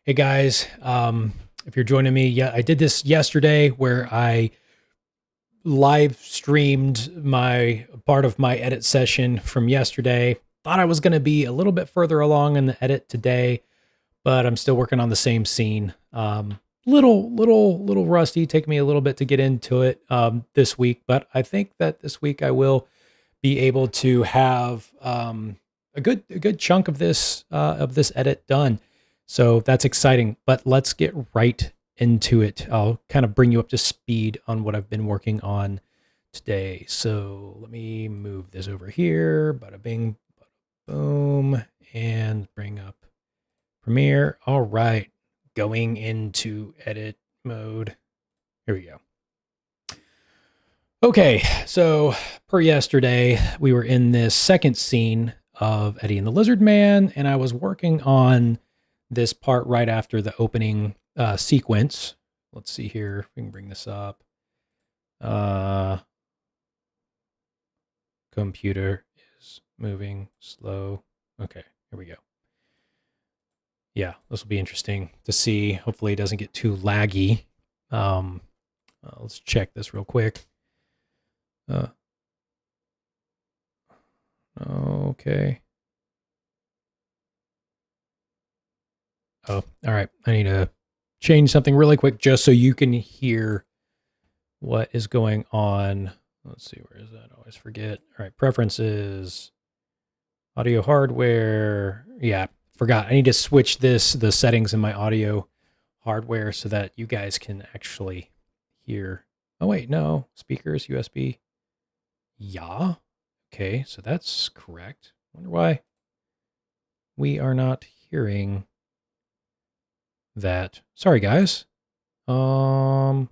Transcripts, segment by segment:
Hey guys, if you're joining me, yeah, I did this yesterday where I live streamed my part of my edit session from yesterday. Thought I was going to be a little bit further along in the edit today, but I'm still working on the same scene. Little rusty. Take me a little bit to get into it this week, but I think that this week I will be able to have a good chunk of this edit done. So that's exciting. But let's get right into it. I'll kind of bring you up to speed on what I've been working on today. So let me move this over here. Bada bing, bada boom, and bring up Premiere. All right, going into edit mode. Here we go. Okay, so per yesterday, we were in this second scene of Eddie and the Lizard Man, and I was working on this part right after the opening sequence. Let's see here if we can bring this up. Computer is moving slow. Okay, here we go. Yeah, this will be interesting to see. Hopefully it doesn't get too laggy. Let's check this real quick. Okay. Oh, all right. I need to change something really quick just so you can hear what is going on. Let's see, where is that? I always forget. All right, preferences, audio hardware. Yeah, forgot. I need to switch the settings in my audio hardware so that you guys can actually hear. Oh, wait, no. Speakers, USB. Yeah. Okay, so that's correct. Wonder why we are not hearing that. Sorry, guys. Wonder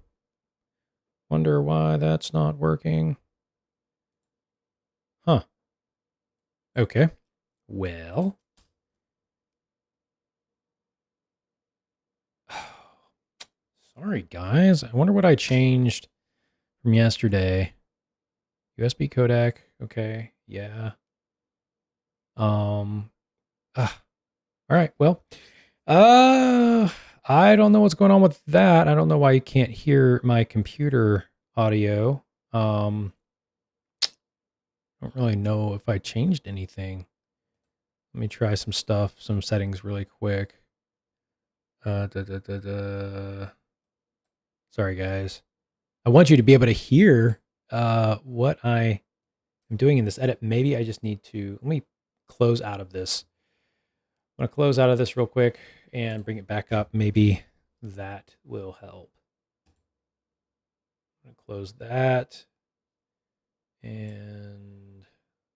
why that's not working. Huh. Okay. Well. Sorry, guys. I wonder what I changed from yesterday. USB codec. Okay. Yeah. All right. Well, I don't know what's going on with that. I don't know why you can't hear my computer audio. I don't really know if I changed anything. Let me try some settings really quick. Sorry, guys. I want you to be able to hear what I am doing in this edit. Maybe I just need to, let me close out of this. I'm going to close out of this real quick and bring it back up. Maybe that will help. I'm going to close that and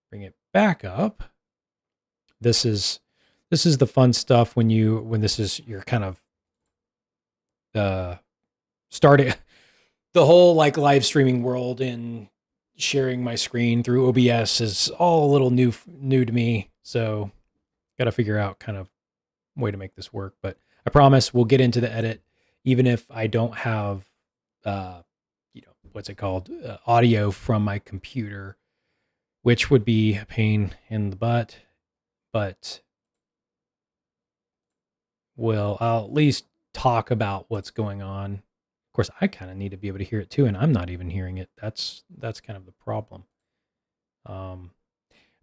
bring it back up. This is the fun stuff when this is your kind of starting the whole like live streaming world, and sharing my screen through OBS is all a little new to me. So got to figure out kind of way to make this work, but I promise we'll get into the edit, even if I don't have, what's it called? Audio from my computer, which would be a pain in the butt, but I'll at least talk about what's going on. Of course, I kind of need to be able to hear it too, and I'm not even hearing it. That's kind of the problem.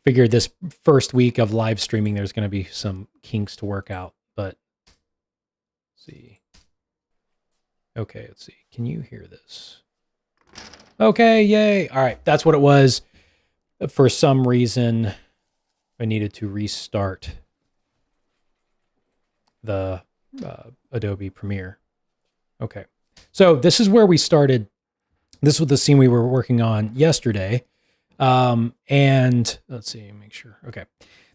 Figured this first week of live streaming, there's going to be some kinks to work out, but let's see. Okay, let's see. Can you hear this? Okay, yay. All right, that's what it was. For some reason, I needed to restart the Adobe Premiere. Okay, so this is where we started. This was the scene we were working on yesterday. And let's see, make sure. Okay.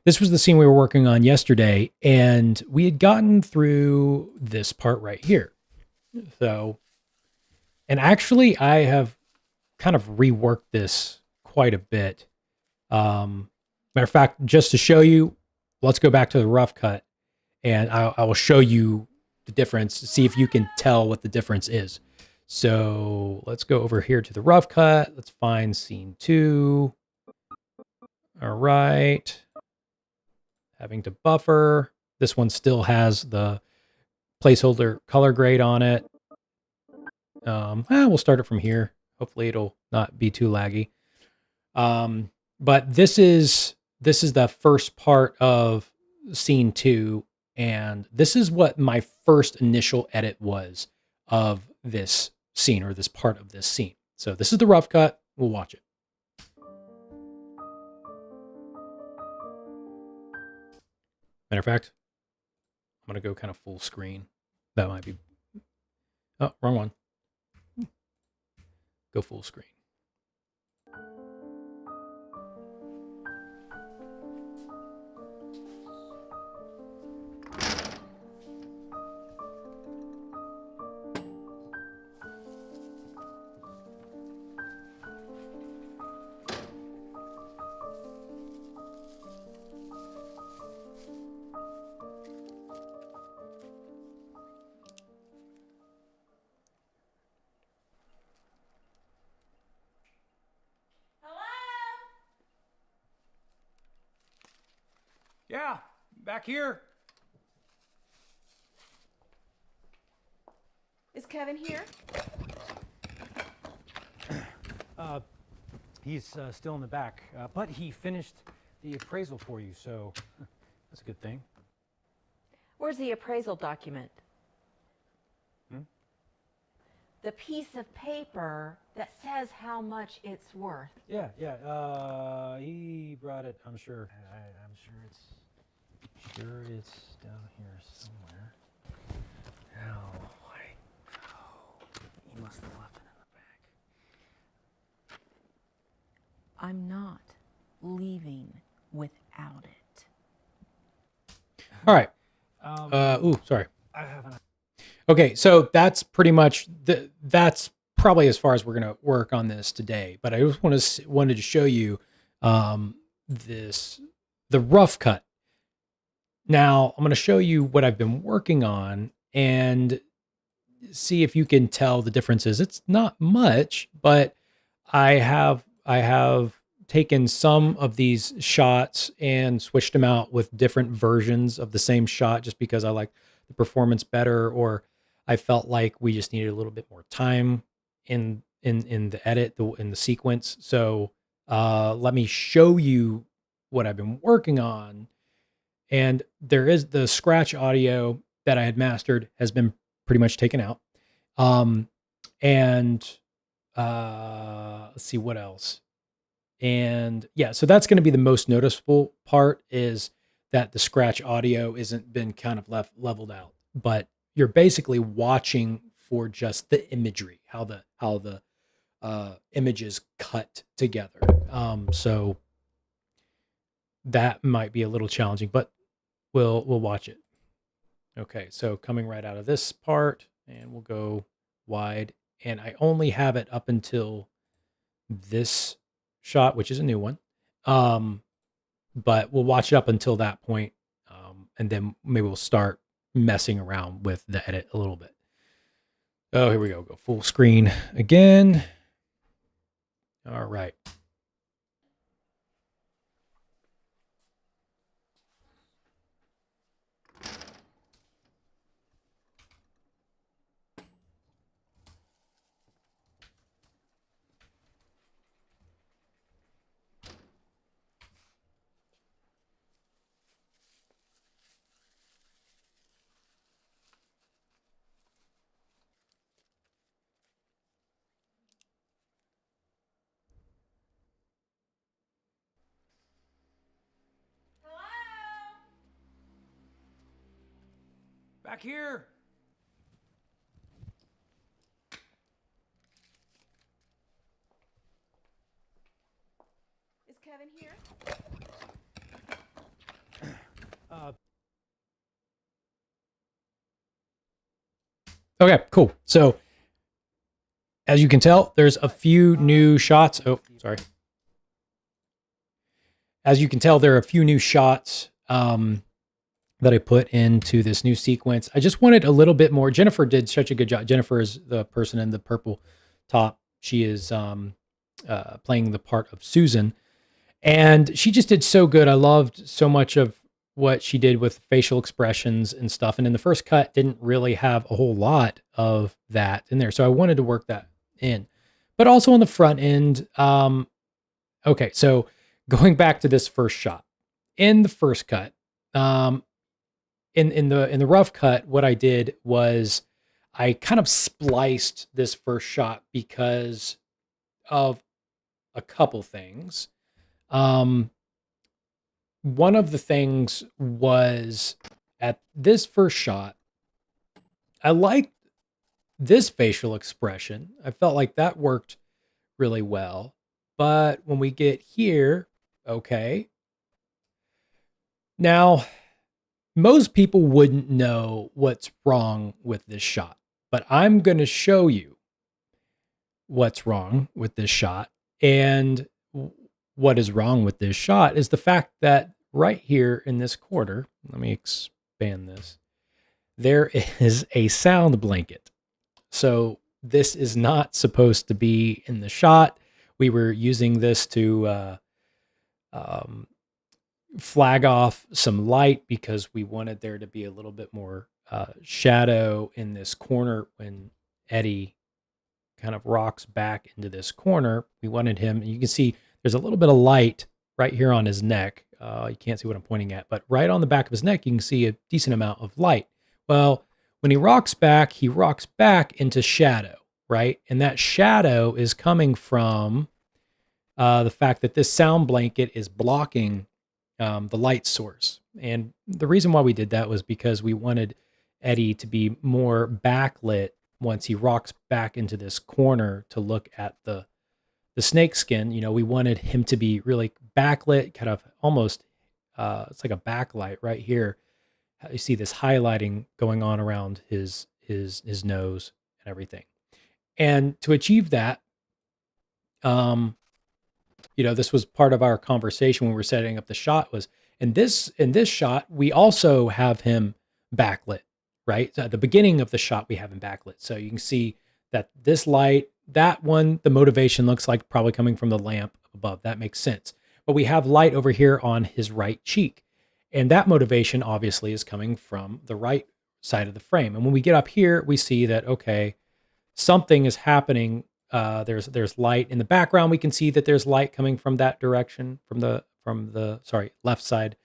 This was the scene we were working on yesterday, and we had gotten through this part right here. So, and actually I have kind of reworked this quite a bit. Matter of fact, just to show you, let's go back to the rough cut, and I will show you the difference to see if you can tell what the difference is. So let's go over here to the rough cut. Let's find scene 2. All right. Having to buffer. This one still has the placeholder color grade on it. We'll start it from here. Hopefully it'll not be too laggy. But this is the first part of scene 2, and this is what my first initial edit was of this scene, or this part of this scene. So this is the rough cut. We'll watch it. Matter of fact, I'm going to go kind of full screen. That might be... Oh, wrong one. Go full screen. Yeah, back here. Is Kevin here? He's still in the back, but he finished the appraisal for you, so that's a good thing. Where's the appraisal document? The piece of paper that says how much it's worth. Yeah. He brought it. I'm sure. I'm sure it's down here somewhere. He must have left it in the back. I'm not leaving without it. All right. Sorry. I haven't. Okay, so that's pretty much that's probably as far as we're going to work on this today. But I just wanted to show you the rough cut. Now I'm going to show you what I've been working on and see if you can tell the differences. It's not much, but I have taken some of these shots and switched them out with different versions of the same shot, just because I like the performance better, or I felt like we just needed a little bit more time in the edit, in the sequence. So let me show you what I've been working on. And there is the scratch audio that I had mastered has been pretty much taken out. Let's see what else. And yeah, so that's going to be the most noticeable part, is that the scratch audio isn't been kind of leveled out, but you're basically watching for just the imagery, how the images cut together. So that might be a little challenging, but we'll watch it. Okay, so coming right out of this part, and we'll go wide, and I only have it up until this shot, which is a new one. But we'll watch it up until that point, and then maybe we'll start messing around with the edit a little bit. Oh, here we go. Go full screen again. All right. Back here. Is Kevin here? Okay, cool. So as you can tell, there's a few new shots. Oh, sorry. As you can tell, there are a few new shots that I put into this new sequence. I just wanted a little bit more. Jennifer did such a good job. Jennifer is the person in the purple top. She is playing the part of Susan, and she just did so good. I loved so much of what she did with facial expressions and stuff. And in the first cut, didn't really have a whole lot of that in there. So I wanted to work that in. But also on the front end, okay, so going back to this first shot. In the first cut, in the rough cut, what I did was I kind of spliced this first shot because of a couple things. One of the things was at this first shot, I liked this facial expression. I felt like that worked really well. But when we get here, okay. Now, most people wouldn't know what's wrong with this shot, but I'm going to show you what's wrong with this shot. And what is wrong with this shot is the fact that right here in this corner, let me expand this, there is a sound blanket. So this is not supposed to be in the shot. We were using this to flag off some light because we wanted there to be a little bit more shadow in this corner when Eddie kind of rocks back into this corner. We wanted him, you can see there's a little bit of light right here on his neck. You can't see what I'm pointing at, but right on the back of his neck, you can see a decent amount of light. Well, when he rocks back into shadow, right? And that shadow is coming from the fact that this sound blanket is blocking the light source. And the reason why we did that was because we wanted Eddie to be more backlit once he rocks back into this corner to look at the snake skin. You know, we wanted him to be really backlit, kind of almost, it's like a backlight right here. You see this highlighting going on around his nose and everything. And to achieve that, you know, this was part of our conversation when we were setting up the shot was in this shot, we also have him backlit, right? So at the beginning of the shot, we have him backlit. So you can see that this light, that one, the motivation looks like probably coming from the lamp above. That makes sense. But we have light over here on his right cheek. And that motivation obviously is coming from the right side of the frame. And when we get up here, we see that, okay, something is happening. There's light in the background. We can see that there's light coming from that direction, from the left side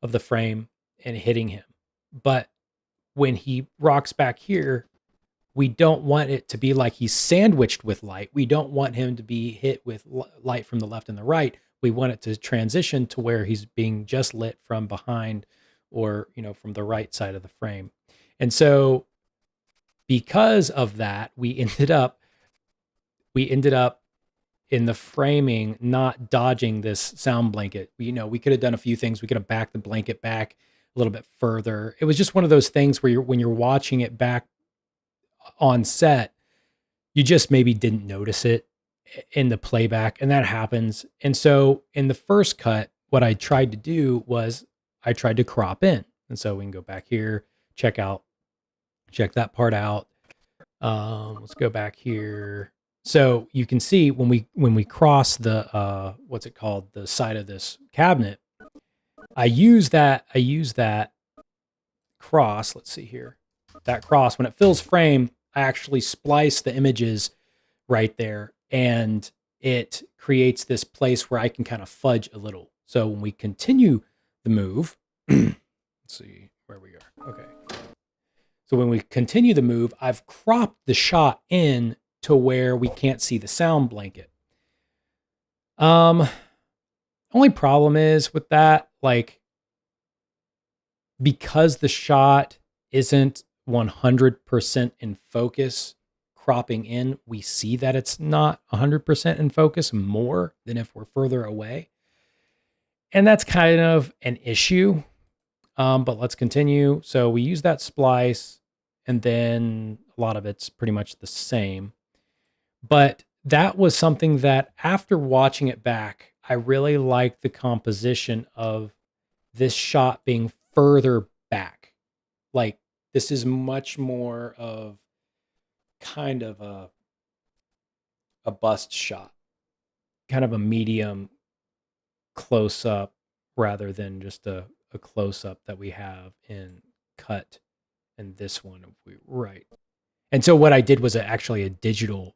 of the frame and hitting him. But when he rocks back here, we don't want it to be like he's sandwiched with light. We don't want him to be hit with light from the left and the right. We want it to transition to where he's being just lit from behind or, you know, from the right side of the frame. And so because of that, we ended up in the framing not dodging this sound blanket. You know, we could have done a few things. We could have backed the blanket back a little bit further. It was just one of those things where when you're watching it back on set, you just maybe didn't notice it in the playback, and that happens. And so in the first cut, what I tried to do was I tried to crop in. And so we can go back here, check that part out. Let's go back here. So you can see when we cross the what's it called, the side of this cabinet, I use that cross. Let's see here. That cross, when it fills frame, I actually splice the images right there, and it creates this place where I can kind of fudge a little. So when we continue the move, let's see where we are. Okay. So when we continue the move, I've cropped the shot in to where we can't see the sound blanket. Only problem is with that, like, because the shot isn't 100% in focus, cropping in, we see that it's not 100% in focus more than if we're further away. And that's kind of an issue. But let's continue. So we use that splice, and then a lot of it's pretty much the same. But that was something that after watching it back, I really liked the composition of this shot being further back. Like, this is much more of kind of a bust shot, kind of a medium close up rather than just a a close-up that we have in cut and this one, right. And so what I did was actually a digital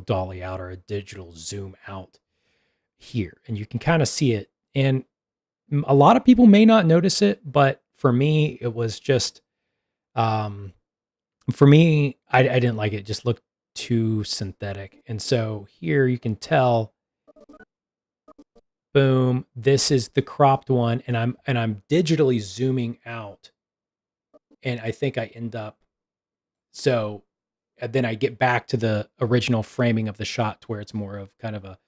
dolly out or a digital zoom out here, and you can kind of see it. And a lot of people may not notice it, but for me, it was just, um, for me, I didn't like it. It just looked too synthetic. And so here you can tell, boom, this is the cropped one, and I'm digitally zooming out, and I think I end up, so then I get back to the original framing of the shot to where it's more of kind of a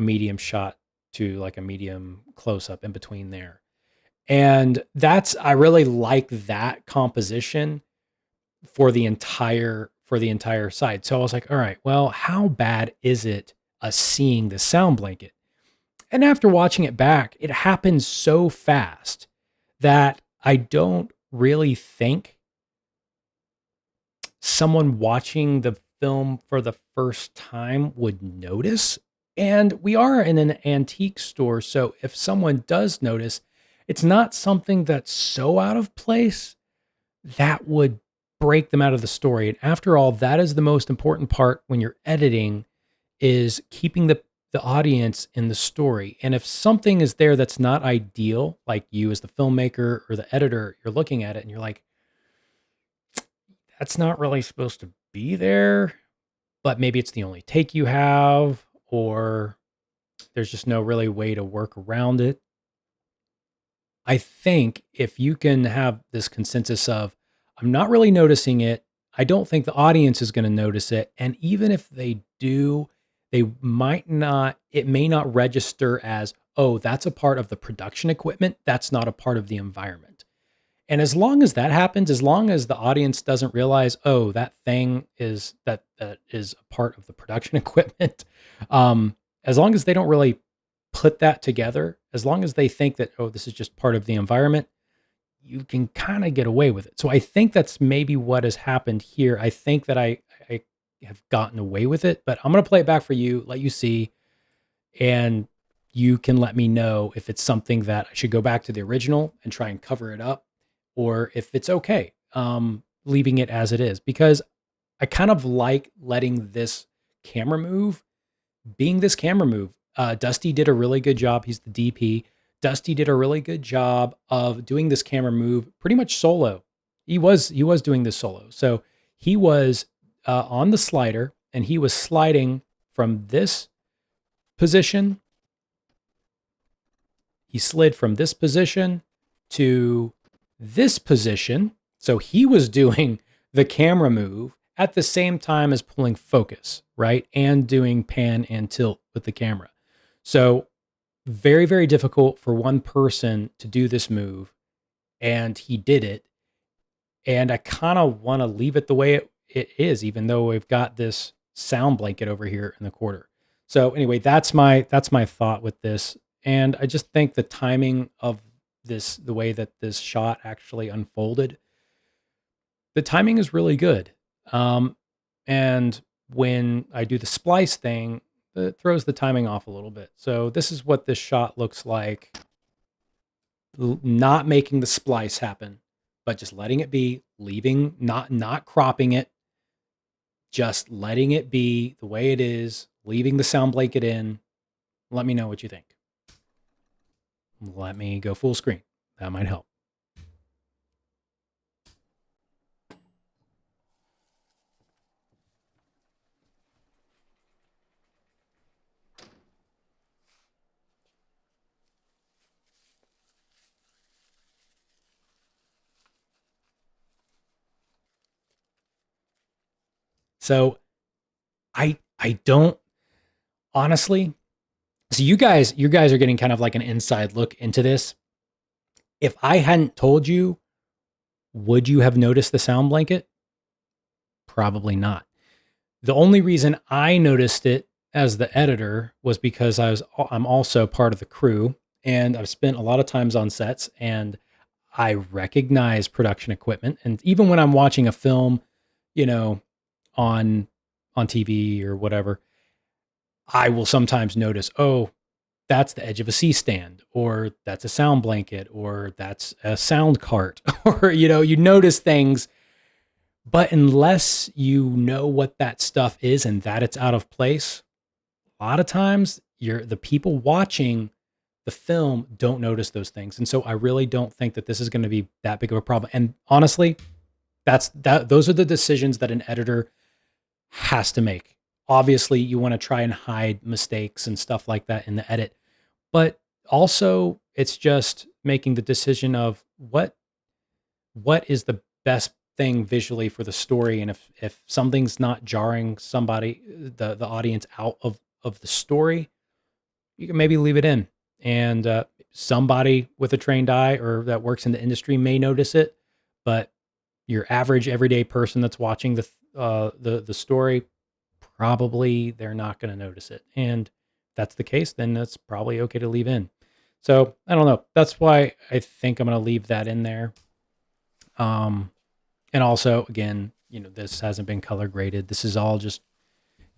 medium shot to like a medium close up in between there. And I really like that composition for the entire side. So I was like, all right, well, how bad is it seeing the sound blanket? And after watching it back, it happens so fast that I don't really think someone watching the film for the first time would notice. And we are in an antique store, so if someone does notice, it's not something that's so out of place that would break them out of the story. And after all, that is the most important part when you're editing, is keeping the audience in the story. And if something is there that's not ideal, like you as the filmmaker or the editor, you're looking at it and you're like, that's not really supposed to be there, but maybe it's the only take you have, or there's just no really way to work around it. I think if you can have this consensus of, I'm not really noticing it, I don't think the audience is going to notice it. And even if they do, it may not register as, oh, that's a part of the production equipment. That's not a part of the environment. And as long as that happens, as long as the audience doesn't realize, oh, that thing is that is a part of the production equipment, as long as they don't really put that together, as long as they think that, oh, this is just part of the environment, you can kind of get away with it. So I think that's maybe what has happened here. I think that I have gotten away with it, but I'm going to play it back for you, let you see, and you can let me know if it's something that I should go back to the original and try and cover it up, or if it's okay leaving it as it is, because I kind of like letting this camera move being this camera move. Dusty did a really good job. He's the DP. Dusty did a really good job of doing this camera move pretty much solo. He was doing this solo. So he was on the slider, and he was sliding from this position. He slid from this position to this position. So he was doing the camera move at the same time as pulling focus, right? And doing pan and tilt with the camera. So very, very difficult for one person to do this move, and he did it. And I kind of want to leave it the way it is, even though we've got this sound blanket over here in the corner. So anyway, that's my thought with this. And I just think the timing of this, the way that this shot actually unfolded, the timing is really good. And when I do the splice thing, it throws the timing off a little bit. So this is what this shot looks like, not making the splice happen, but just letting it be, leaving, not cropping it, just letting it be the way it is, leaving the sound blanket in. Let me know what you think. Let me go full screen. That might help. So I don't honestly. So you guys are getting kind of like an inside look into this. If I hadn't told you, would you have noticed the sound blanket? Probably not. The only reason I noticed it as the editor was because I'm also part of the crew, and I've spent a lot of times on sets, and I recognize production equipment. And even when I'm watching a film, on TV or whatever, I will sometimes notice, oh, that's the edge of a C stand, or that's a sound blanket, or that's a sound cart, or, you notice things, but unless you know what that stuff is and that it's out of place, a lot of times the people watching the film don't notice those things. And so I really don't think that this is going to be that big of a problem. And honestly, those are the decisions that an editor has to make. Obviously, you want to try and hide mistakes and stuff like that in the edit, but also it's just making the decision of what is the best thing visually for the story. And if something's not jarring the audience out of the story, you can maybe leave it in. And somebody with a trained eye or that works in the industry may notice it, but your average everyday person that's watching the story, probably they're not going to notice it. And if that's the case, then that's probably okay to leave in. So I don't know. That's why I think I'm going to leave that in there. And also, again, this hasn't been color graded. This is all just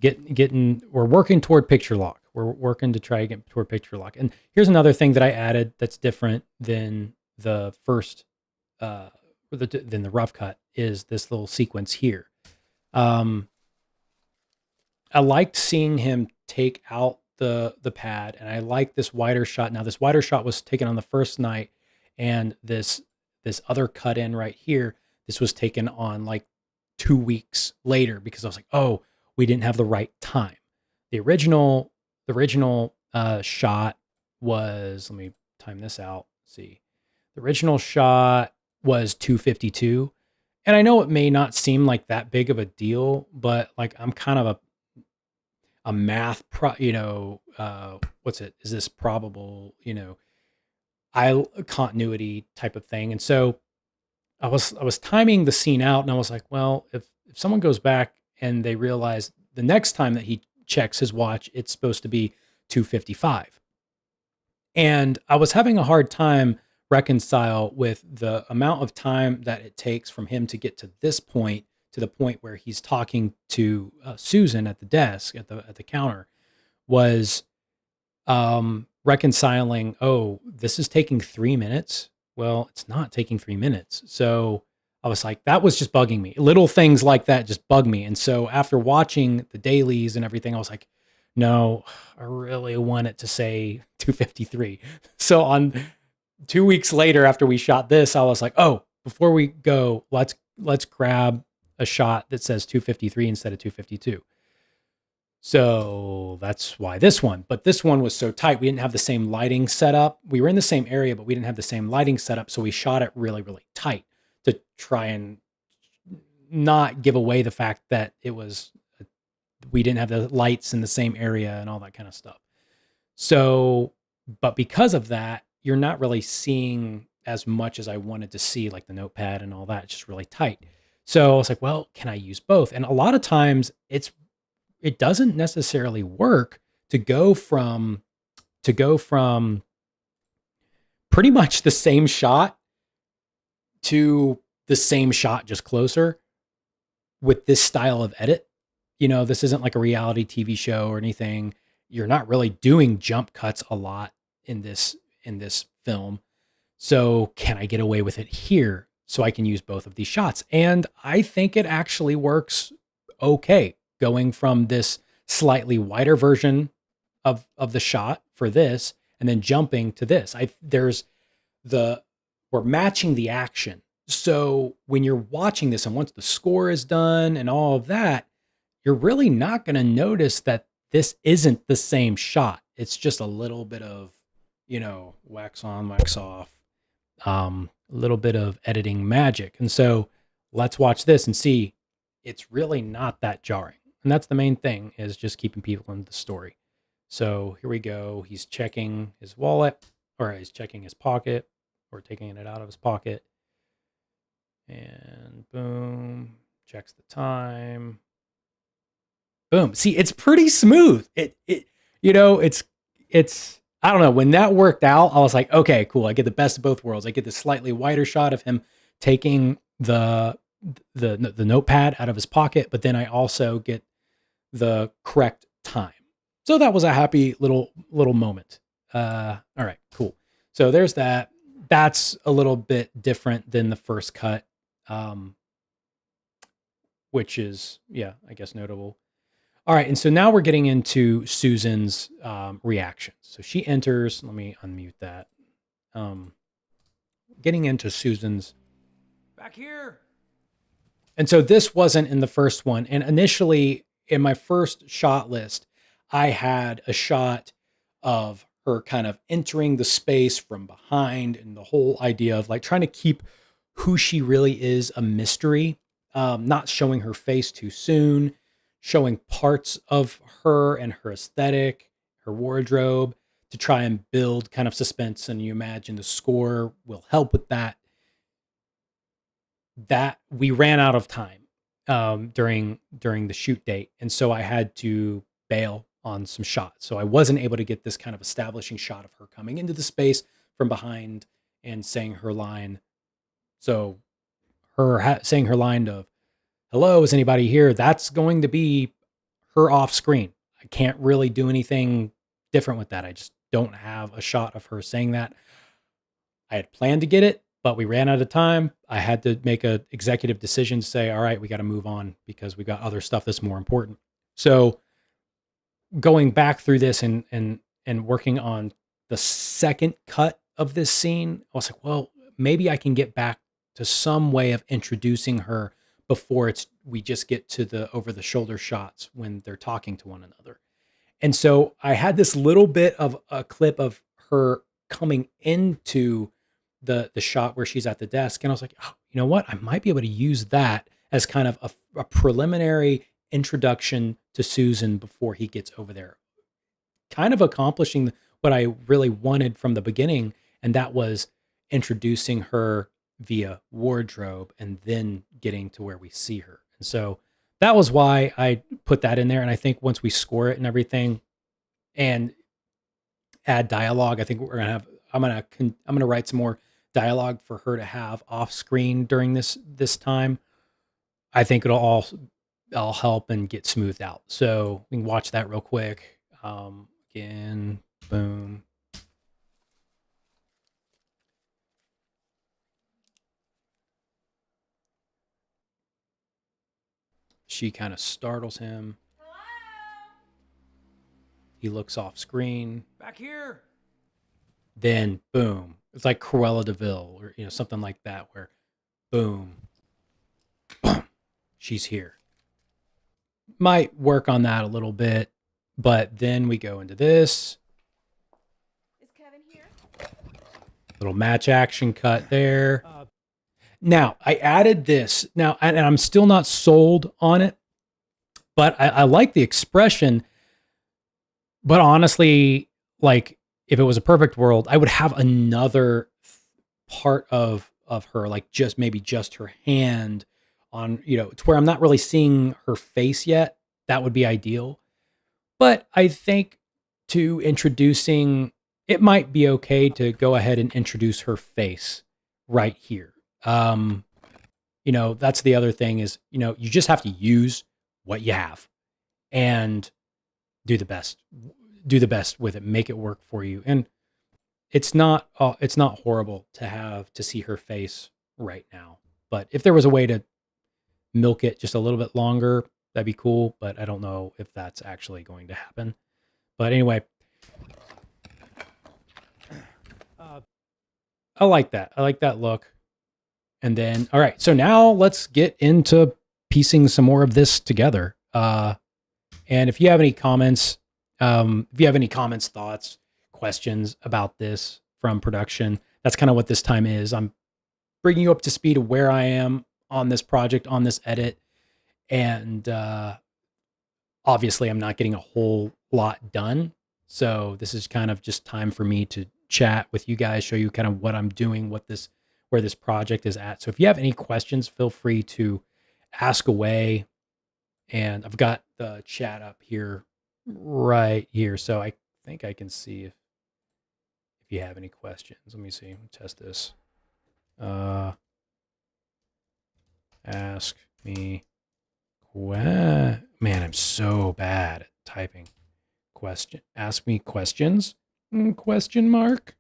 we're working toward picture lock. We're working to try to get toward picture lock. And here's another thing that I added that's different than the first, than the rough cut, is this little sequence here. I liked seeing him take out the pad, and I like this wider shot. Now, this wider shot was taken on the first night, and this other cut in right here, this was taken on like 2 weeks later, because I was like, oh, we didn't have the right time. The original shot was, let me time this out. Let's see. The original shot was 252. And I know it may not seem like that big of a deal, but like I'm kind of a math is this probable, eye continuity type of thing. And so I was timing the scene out, and I was like, well, if someone goes back and they realize the next time that he checks his watch, it's supposed to be 2:55. And I was having a hard time reconcile with the amount of time that it takes from him to get to this point, to the point where he's talking to Susan at the desk, at the counter, was reconciling, oh, this is taking 3 minutes. Well, it's not taking 3 minutes. So I was like, that was just bugging me. Little things like that just bug me. And so after watching the dailies and everything, I was like, no, I really want it to say 2:53. So on 2 weeks later, after we shot this, I was like, oh, before we go, let's grab a shot that says 2:53 instead of 2:52. So that's why this one. But this one was so tight. We didn't have the same lighting setup. We were in the same area, but we didn't have the same lighting setup. So we shot it really, really tight to try and not give away the fact that we didn't have the lights in the same area and all that kind of stuff. So, but because of that, you're not really seeing as much as I wanted to see, like the notepad and all that. It's just really tight. So I was like, well, can I use both? And a lot of times it doesn't necessarily work to go from pretty much the same shot to the same shot, just closer, with this style of edit. This isn't like a reality TV show or anything. You're not really doing jump cuts a lot in this film. So can I get away with it here so I can use both of these shots? And I think it actually works okay, going from this slightly wider version of the shot for this, and then jumping to this. We're matching the action. So when you're watching this, and once the score is done and all of that, you're really not going to notice that this isn't the same shot. It's just a little bit of, wax on, wax off, a little bit of editing magic. And so let's watch this and see, it's really not that jarring. And that's the main thing, is just keeping people in the story. So here we go. He's checking his wallet, or he's checking his pocket, or taking it out of his pocket. And boom, checks the time. Boom. See, it's pretty smooth. It's I don't know. When that worked out, I was like, okay, cool. I get the best of both worlds. I get the slightly wider shot of him taking the notepad out of his pocket, but then I also get the correct time. So that was a happy little moment. All right, cool. So there's that. That's a little bit different than the first cut, which is, yeah, I guess notable. All right, and so now we're getting into Susan's reaction. So she enters. Let me unmute that. Getting into Susan's back here. And so this wasn't in the first one. And initially, in my first shot list, I had a shot of her kind of entering the space from behind, and the whole idea of like trying to keep who she really is a mystery, not showing her face too soon, showing parts of her and her aesthetic, her wardrobe, to try and build kind of suspense. And you imagine the score will help with that. That we ran out of time during the shoot date, and so I had to bail on some shots. So I wasn't able to get this kind of establishing shot of her coming into the space from behind and saying her line. So her saying her line of "Hello, is anybody here?" That's going to be her off screen. I can't really do anything different with that. I just don't have a shot of her saying that. I had planned to get it, but we ran out of time. I had to make a executive decision to say, all right, we got to move on because we got other stuff that's more important. So going back through this and working on the second cut of this scene, I was like, well, maybe I can get back to some way of introducing her before we just get to the over the shoulder shots when they're talking to one another. And so I had this little bit of a clip of her coming into the shot where she's at the desk, and I was like, oh, you know what? I might be able to use that as kind of a preliminary introduction to Susan before he gets over there, kind of accomplishing what I really wanted from the beginning, and that was introducing her via wardrobe and then getting to where we see her. And so that was why I put that in there. And I think once we score it and everything and add dialogue, I think we're gonna have I'm gonna write some more dialogue for her to have off screen during this time. I think it'll all help and get smoothed out. So we can watch that real quick. Again, boom. She kind of startles him. Hello? He looks off screen. Back here. Then boom. It's like Cruella de Vil or something like that where boom. Boom. She's here. Might work on that a little bit, but then we go into this. Is Kevin here? Little match action cut there. Now, I added this. Now, and I'm still not sold on it, but I like the expression. But honestly, like, if it was a perfect world, I would have another part of her, like maybe just her hand on, to where I'm not really seeing her face yet. That would be ideal. But I think it might be okay to go ahead and introduce her face right here. That's the other thing is, you just have to use what you have and do the best with it, make it work for you. And it's not horrible to see her face right now. But if there was a way to milk it just a little bit longer, that'd be cool. But I don't know if that's actually going to happen. But anyway, I like that. I like that look. And then, all right, so now let's get into piecing some more of this together. And if you have any comments, thoughts, questions about this from production, that's kind of what this time is. I'm bringing you up to speed of where I am on this project, on this edit. And obviously, I'm not getting a whole lot done. So this is kind of just time for me to chat with you guys, show you kind of what I'm doing, where this project is at. So if you have any questions, feel free to ask away. And I've got the chat up here right here. So I think I can see if you have any questions. Let me see. Test this. Ask me. Man, I'm so bad at typing. Ask me questions. Question mark.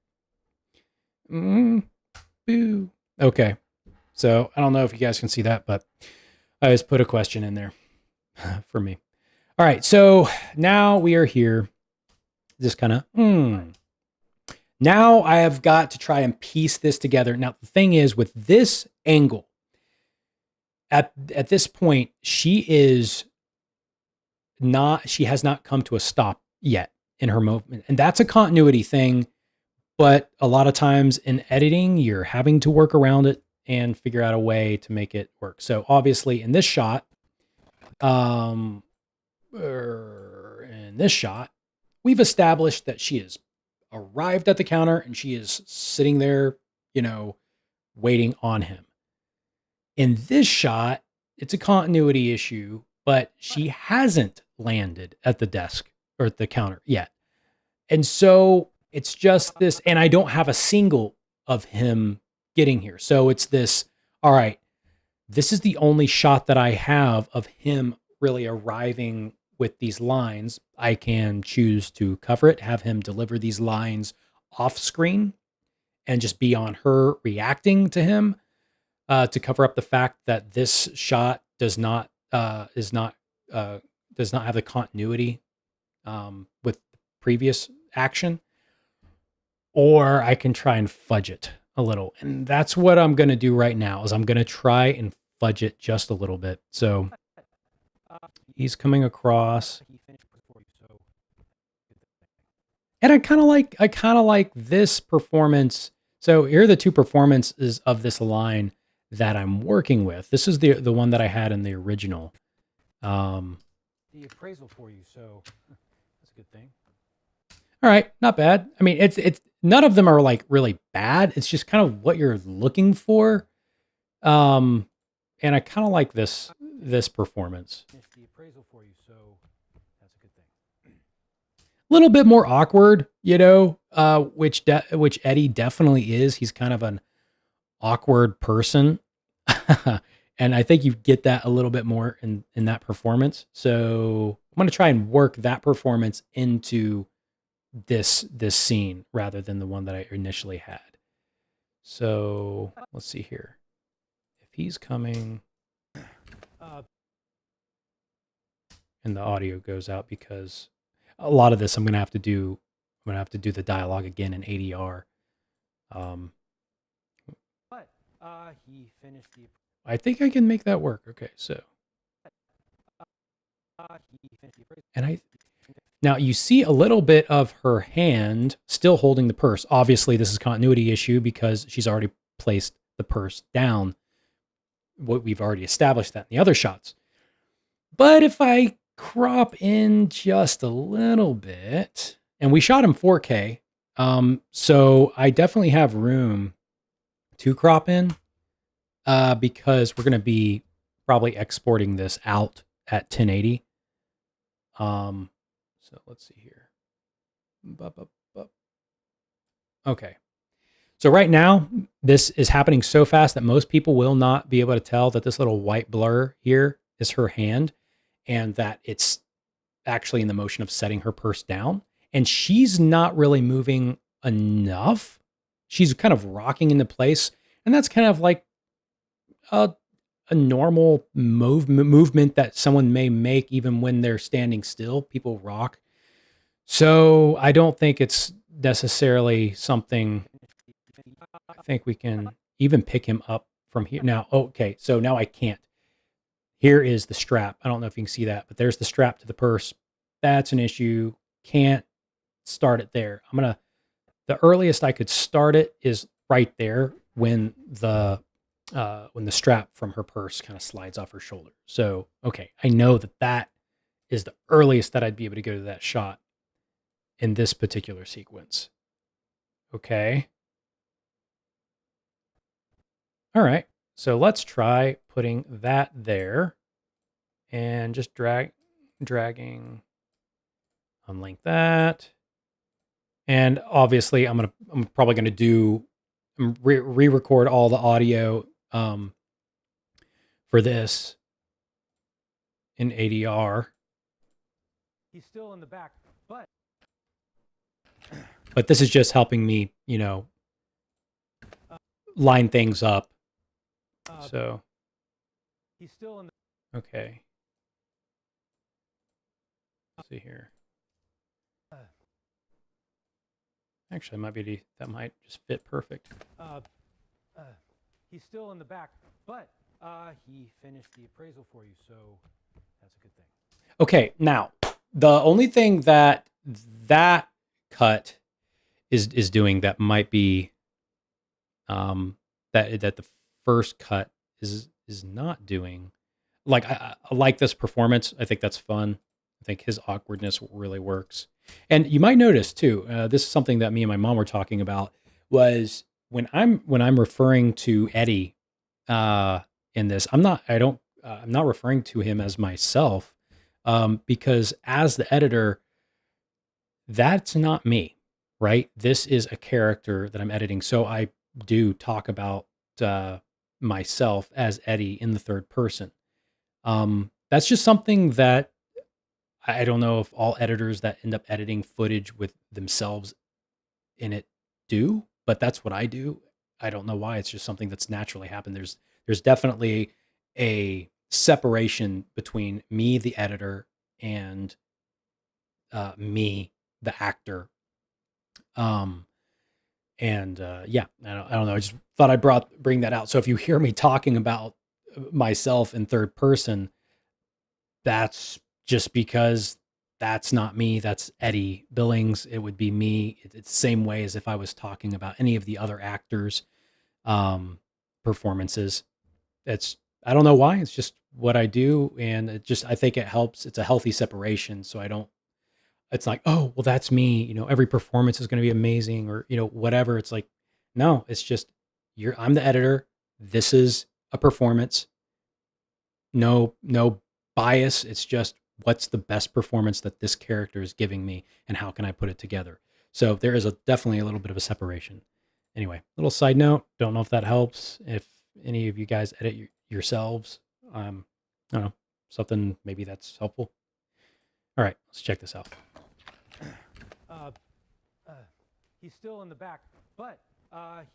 Boo. Okay. So I don't know if you guys can see that, but I just put a question in there for me. All right. So now we are here. Just kind of, Now I have got to try and piece this together. Now, the thing is, with this angle, at this point, she has not come to a stop yet in her movement. And that's a continuity thing. But a lot of times in editing, you're having to work around it and figure out a way to make it work. So obviously in this shot, we've established that she has arrived at the counter and she is sitting there, waiting on him. In this shot, it's a continuity issue, but she hasn't landed at the desk or at the counter yet. And so it's just this, and I don't have a single of him getting here. So it's this, all right, this is the only shot that I have of him really arriving with these lines. I can choose to cover it, have him deliver these lines off screen and just be on her reacting to him to cover up the fact that this shot does not have the continuity with previous action. Or I can try and fudge it a little. And that's what I'm going to do right now is I'm going to try and fudge it just a little bit. So he's coming across. And I kind of like this performance. So here are the two performances of this line that I'm working with. This is the one that I had in the original. The appraisal for you. So that's a good thing. All right, not bad. I mean, it's none of them are like really bad. It's just kind of what you're looking for. And I kind of like this performance. It's the appraisal for you, so that's a good thing. A little bit more awkward, which Eddie definitely is. He's kind of an awkward person. And I think you get that a little bit more in that performance. So I'm going to try and work that performance into this scene rather than the one that I initially had. So let's see here. If he's coming, and the audio goes out because a lot of this I'm gonna have to do the dialogue again in ADR. He finished the. I think I can make that work. Okay, so. And now you see a little bit of her hand still holding the purse. Obviously, this is a continuity issue because she's already placed the purse down. We've already established that in the other shots. But if I crop in just a little bit, and we shot in 4K, so I definitely have room to crop in because we're going to be probably exporting this out at 1080. So let's see here. Okay. So right now, this is happening so fast that most people will not be able to tell that this little white blur here is her hand and that it's actually in the motion of setting her purse down. And she's not really moving enough. She's kind of rocking into place. And that's kind of like a normal movement that someone may make even when they're standing still. People rock. So I don't think it's necessarily something. I think we can even pick him up from here. Now, okay, so now I can't. Here is the strap. I don't know if you can see that, but there's the strap to the purse. That's an issue. Can't start it there. The earliest I could start it is right there when the strap from her purse kind of slides off her shoulder. So, okay, I know that is the earliest that I'd be able to go to that shot in this particular sequence. Okay. All right. So let's try putting that there and just dragging unlink that. And obviously I'm probably going to do re-record all the audio for this in ADR. He's still in the back, but But this is just helping me, line things up. So, He's still in the. okay. Let's see here. Actually, that might just fit perfect. He's still in the back, but he finished the appraisal for you, so that's a good thing. Okay, now the only thing that cut is doing that might be that the first cut is not doing. Like I like this performance. I think that's fun. I think his awkwardness really works. And you might notice too. This is something that me and my mom were talking about. Was when I'm referring to Eddie in this, I'm not referring to him as myself because as the editor, that's not me, right? This is a character that I'm editing. So I do talk about myself as Eddie in the third person. That's just something that I don't know if all editors that end up editing footage with themselves in it do, but that's what I do. I don't know why. It's just something that's naturally happened. There's definitely a separation between me, the editor, and me, the actor. Yeah, I don't know. I just thought I'd bring that out. So if you hear me talking about myself in third person, that's just because that's not me. That's Eddie Billings. It would be me. It's the same way as if I was talking about any of the other actors' performances. I don't know why. It's just what I do, and I think it helps. It's a healthy separation, so I don't. It's like, oh, well, that's me. Every performance is going to be amazing, or whatever. It's like, no, it's just I'm the editor. This is a performance. No bias. It's just what's the best performance that this character is giving me, and how can I put it together? So there is definitely a little bit of a separation. Anyway, little side note. Don't know if that helps. If any of you guys edit yourselves, I don't know, something maybe that's helpful. All right, let's check this out. He's still in the back, but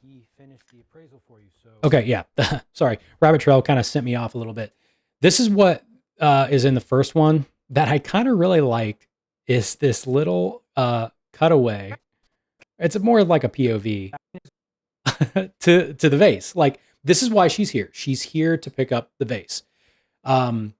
he finished the appraisal for you, so. Okay, yeah. Sorry, Rabbit Trail kind of sent me off a little bit. This is what is in the first one that I kind of really liked is this little cutaway. It's more like a POV to the vase. Like this is why she's here. She's here to pick up the vase. And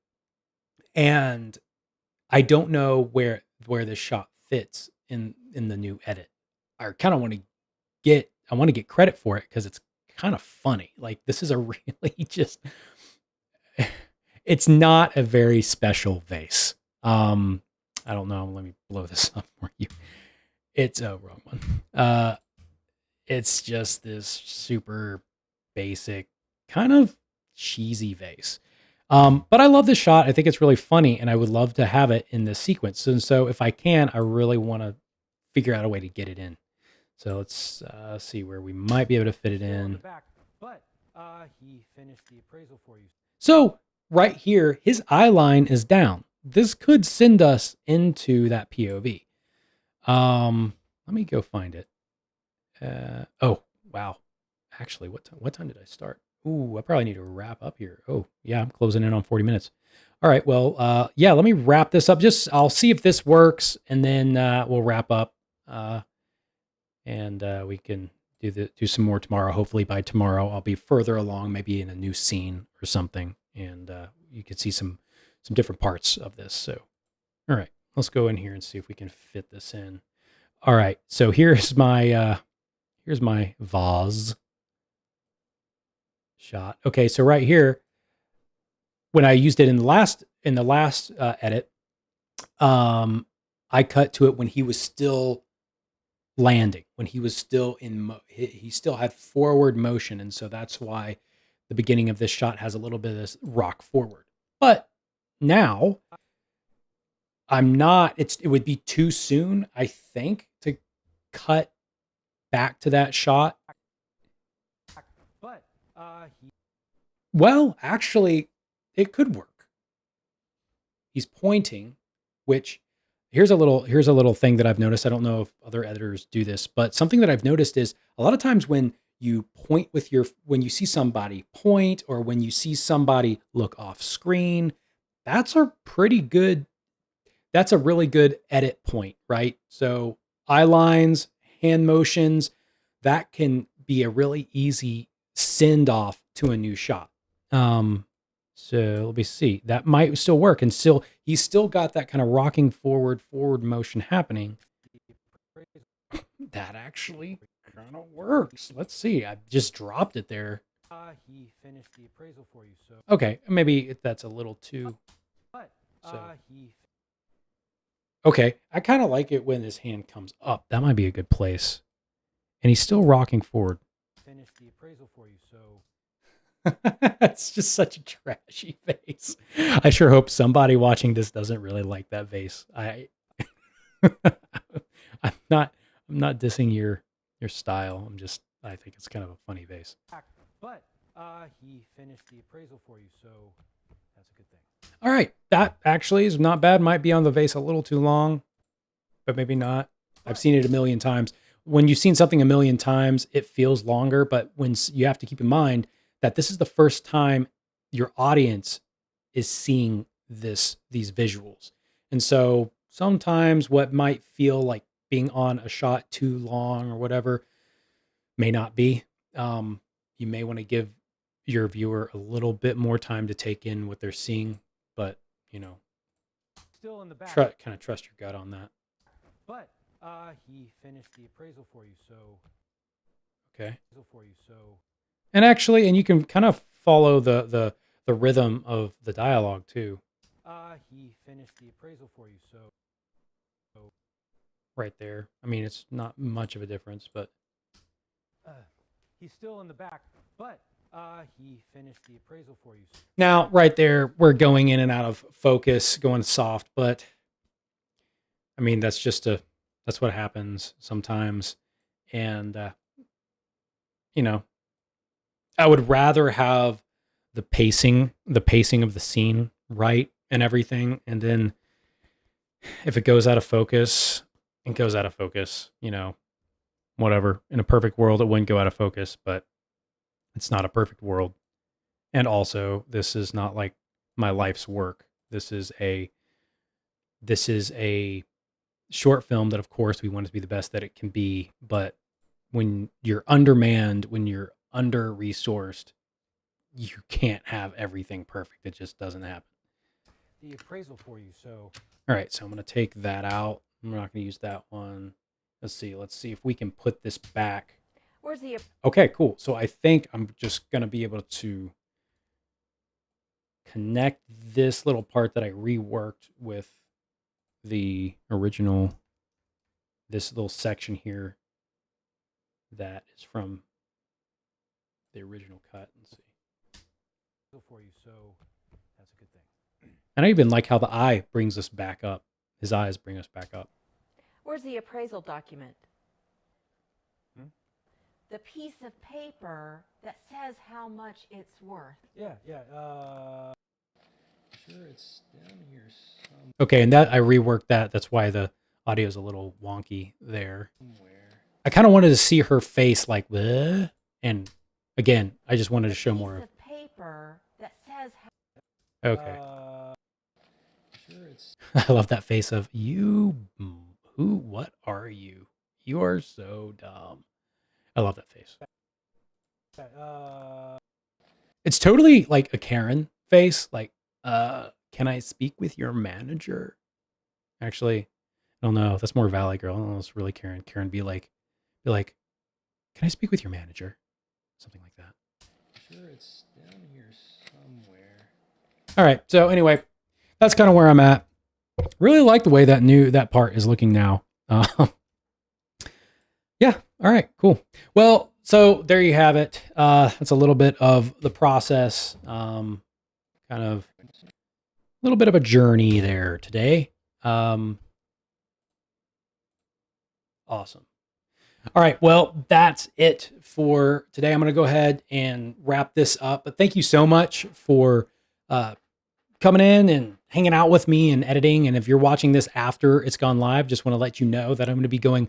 I don't know where this shot fits in the new edit. I kind of want to get credit for it because it's kind of funny. Like this is a really just it's not a very special vase. I don't know. Let me blow this up for you. It's a wrong one. It's just this super basic, kind of cheesy vase. But I love this shot. I think it's really funny, and I would love to have it in this sequence. And so if I can, I really want to figure out a way to get it in. So let's see where we might be able to fit it in. But he finished the appraisal for you. So right here, his eyeline is down. This could send us into that POV. Let me go find it. Oh, wow. Actually, what time did I start? Ooh, I probably need to wrap up here. Oh, yeah, I'm closing in on 40 minutes. All right, well, yeah, let me wrap this up. I'll see if this works, and then we'll wrap up. And we can do some more tomorrow. Hopefully by tomorrow, I'll be further along, maybe in a new scene or something, and you can see some different parts of this. So, all right, let's go in here and see if we can fit this in. All right, so here's my vase shot. Okay, so right here, when I used it in the last edit, I cut to it when he was still landing, when he was still he still had forward motion, and so that's why the beginning of this shot has a little bit of this rock forward. But now I'm not. It would be too soon, I think, to cut back to that shot. But Well, actually, it could work. He's pointing, which here's a little thing that I've noticed. I don't know if other editors do this, but something that I've noticed is a lot of times when you point with when you see somebody point, or when you see somebody look off screen, that's a really good edit point, right? So eye lines, hand motions, that can be a really easy send off to a new shot. So let me see. That might still work, and he's still got that kind of rocking forward motion happening. That actually kind of works. Let's see. I just dropped it there. He finished the appraisal for you, so. Okay, maybe that's a little too. But he Okay, I kind of like it when his hand comes up. That might be a good place. And he's still rocking forward. finished the appraisal for you, so. It's just such a trashy face. I sure hope somebody watching this doesn't really like that face. I'm not dissing your style. I think it's kind of a funny face. But he finished the appraisal for you, so that's a good thing. All right, that actually is not bad. Might be on the vase a little too long, but maybe not. I've seen it a million times. When you've seen something a million times, it feels longer, but when you have to keep in mind that this is the first time your audience is seeing these visuals. And so sometimes what might feel like being on a shot too long or whatever may not be. You may want to give your viewer a little bit more time to take in what they're seeing, but Still in the back. kind of trust your gut on that. But he finished the appraisal for you, so. Okay. For you, so. And actually, and you can kind of follow the rhythm of the dialogue too. He finished the appraisal for you, so. Right there. I mean, it's not much of a difference, but He's still in the back, but he finished the appraisal for you. now right there, we're going in and out of focus, going soft, but I mean, that's what happens sometimes. And, I would rather have the pacing of the scene right and everything. And then if it goes out of focus, it goes out of focus, whatever. In a perfect world, it wouldn't go out of focus, but it's not a perfect world. And also, this is not like my life's work. This is a short film that, of course, we want it to be the best that it can be. But when you're undermanned, when you're under-resourced, you can't have everything perfect. It just doesn't happen. The appraisal for you, so. All right, so I'm going to take that out. I'm not going to use that one. Let's see if we can put this back. Where's the Okay, cool. So I think I'm just going to be able to connect this little part that I reworked with the original, this little section here that is from the original cut. Let's see. For you, so that's a good thing. And I even like how the eye brings us back up. His eyes bring us back up. Where's the appraisal document? Hmm? The piece of paper that says how much it's worth. Yeah. Sure, it's down here somewhere. Okay, and that I reworked that. That's why the audio is a little wonky there. I kind of wanted to see her face like, bleh. And again, I just wanted to show more Piece of. of paper that says Okay. Sure, it's. I love that face of you. What are you? You are so dumb. I love that face. It's totally like a Karen face. Like, can I speak with your manager? Actually, I don't know. That's more Valley Girl. I don't know. It's really Karen. Karen be like, can I speak with your manager? Something like that. Sure, it's down here somewhere. All right. So anyway, that's kind of where I'm at. Really like the way that part is looking now. Yeah. All right. Cool. Well, so there you have it. That's a little bit of the process. Kind of a little bit of a journey there today. Awesome. All right. Well, that's it for today. I'm going to go ahead and wrap this up. But thank you so much for coming in and hanging out with me and editing. And if you're watching this after it's gone live, just want to let you know that I'm going to be going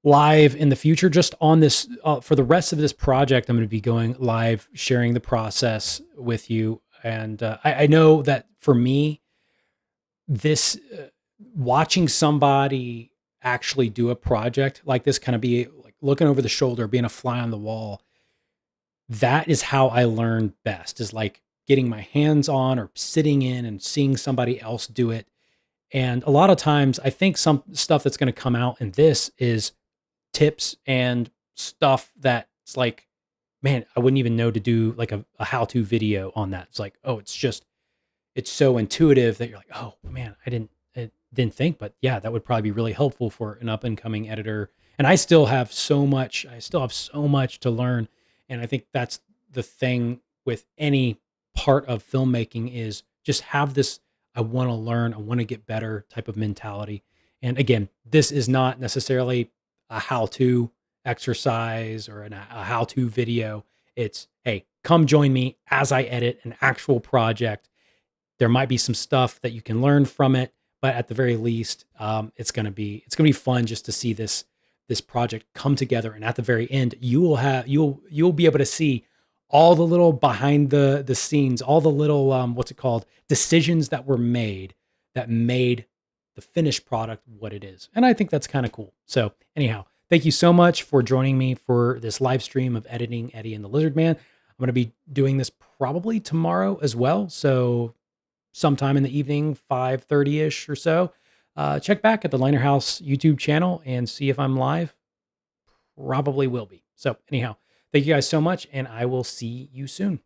live in the future just on this for the rest of this project. I'm going to be going live, sharing the process with you. And I know that for me, this watching somebody actually do a project like this, kind of be like looking over the shoulder, being a fly on the wall, that is how I learn best, is like getting my hands on or sitting in and seeing somebody else do it. And a lot of times I think some stuff that's going to come out in this is tips and stuff that's like, man, I wouldn't even know to do like a how-to video on that. It's like, oh, it's so intuitive that you're like, oh man, I didn't think, but yeah, that would probably be really helpful for an up and coming editor. And I still have so much to learn. And I think that's the thing with any part of filmmaking, is just have this, I want to learn, I want to get better type of mentality. And again, this is not necessarily a how-to exercise or a how-to video. It's, hey, come join me as I edit an actual project. There might be some stuff that you can learn from it, but at the very least, it's gonna be fun just to see this project come together. And at the very end, you'll be able to see all the little behind the scenes, all the little decisions that were made that made the finished product what it is. And I think that's kind of cool. So anyhow, thank you so much for joining me for this live stream of editing Eddie and the Lizard Man. I'm going to be doing this probably tomorrow as well. So sometime in the evening, 5:30-ish or so. Check back at the Liner House YouTube channel and see if I'm live. Probably will be. So anyhow, thank you guys so much, and I will see you soon.